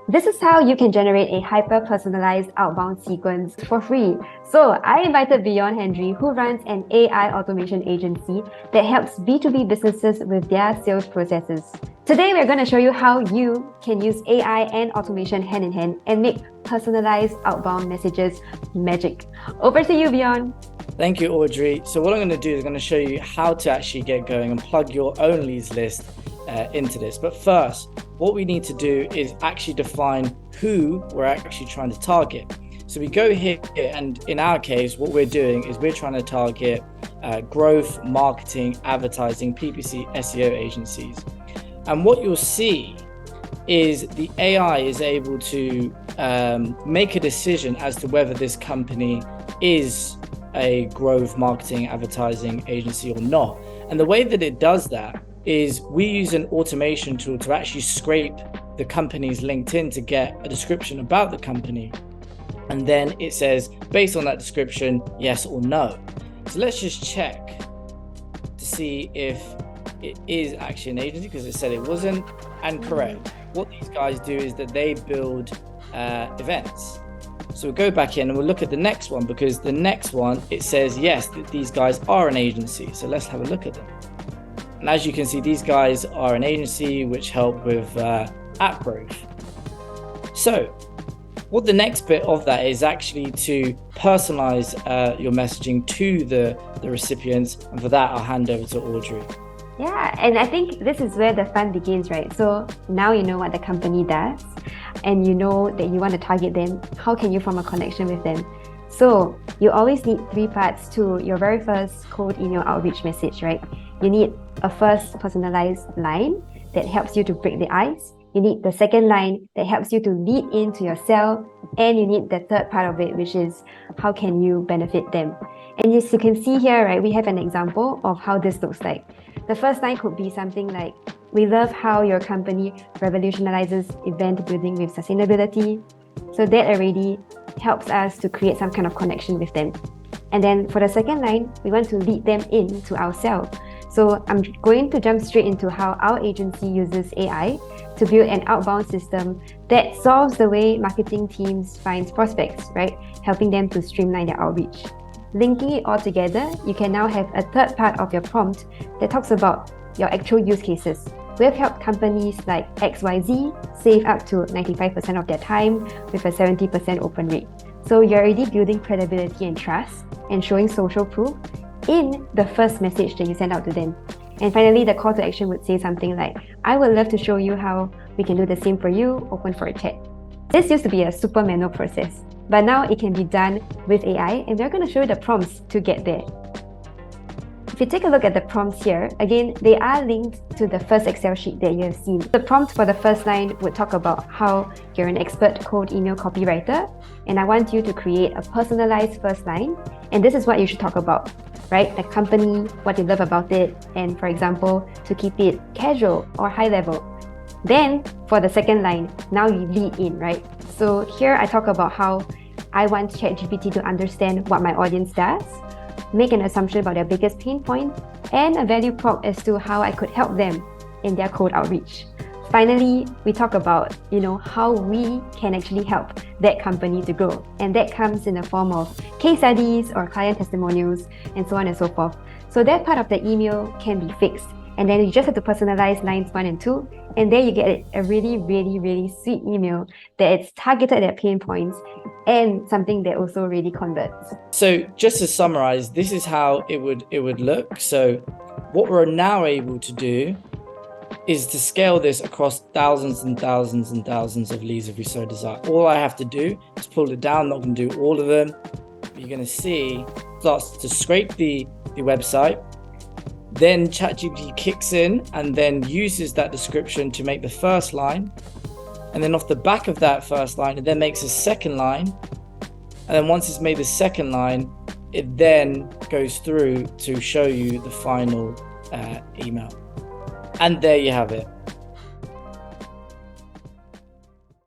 This is how you can generate a hyper-personalized outbound sequence for free. So I invited Bjion Henry, who runs an AI automation agency that helps B2B businesses with their sales processes. Today, we're going to show you how you can use AI and automation hand in hand and make personalized outbound messages magic. Over to you, Bjion. Thank you, Audrey. So what I'm going to do is I'm going to show you how to actually get going and plug your own leads list into this. But first, what we need to do is actually define who we're actually trying to target. So we go here, and in our case, what we're doing is we're trying to target growth, marketing, advertising, PPC, SEO agencies. And what you'll see is the AI is able to make a decision as to whether this company is a growth, marketing, advertising agency or not. And the way that it does that is we use an automation tool to actually scrape the company's LinkedIn to get a description about the company. And then it says, based on that description, yes or no. So let's just check to see if it is actually an agency, because it said it wasn't, and correct. What these guys do is that they build events. So we'll go back in and we'll look at the next one, because the next one, it says, yes, that these guys are an agency. So let's have a look at them. And as you can see, these guys are an agency which help with app growth. So what the next bit of that is actually to personalize your messaging to the recipients. And for that, I'll hand over to Audrey. Yeah, and I think this is where the fun begins, right? So now you know what the company does and you know that you want to target them. How can you form a connection with them? So you always need three parts to your very first cold email outreach message, right? You need a first personalized line that helps you to break the ice. You need the second line that helps you to lead into your sell. And you need the third part of it, which is how can you benefit them? And as you can see here, right, we have an example of how this looks like. The first line could be something like, we love how your company revolutionizes event building with sustainability. So that already helps us to create some kind of connection with them. And then for the second line, we want to lead them into our sell. So I'm going to jump straight into how our agency uses AI to build an outbound system that solves the way marketing teams find prospects, right? Helping them to streamline their outreach. Linking it all together, you can now have a third part of your prompt that talks about your actual use cases. We have helped companies like XYZ save up to 95% of their time with a 70% open rate. So you're already building credibility and trust and showing social proof in the first message that you send out to them. And finally, the call to action would say something like, I would love to show you how we can do the same for you, open for a chat. This used to be a super manual process, but now it can be done with AI, and we're going to show you the prompts to get there. If you take a look at the prompts here, again, they are linked to the first Excel sheet that you have seen. The prompt for the first line would talk about how you're an expert cold email copywriter, and I want you to create a personalized first line, and this is what you should talk about, right? The company, what you love about it, and for example, to keep it casual or high level. Then for the second line, now you lead in, right? So here I talk about how I want ChatGPT to understand what my audience does, make an assumption about their biggest pain point, and a value prop as to how I could help them in their cold outreach. Finally, we talk about, how we can actually help that company to grow. And that comes in the form of case studies or client testimonials and so on and so forth. So that part of the email can be fixed. And then you just have to personalize lines 1 and 2. And there you get a really, really, really sweet email that it's targeted at pain points and something that also really converts. So just to summarize, this is how it would look. So what we're now able to do is to scale this across thousands and thousands and thousands of leads if we so desire. All I have to do is pull it down. I'm not going to do all of them. But you're going to see it starts to scrape the website. Then ChatGPT kicks in and then uses that description to make the first line. And then off the back of that first line, it then makes a second line. And then once it's made the second line, it then goes through to show you the final email. And there you have it.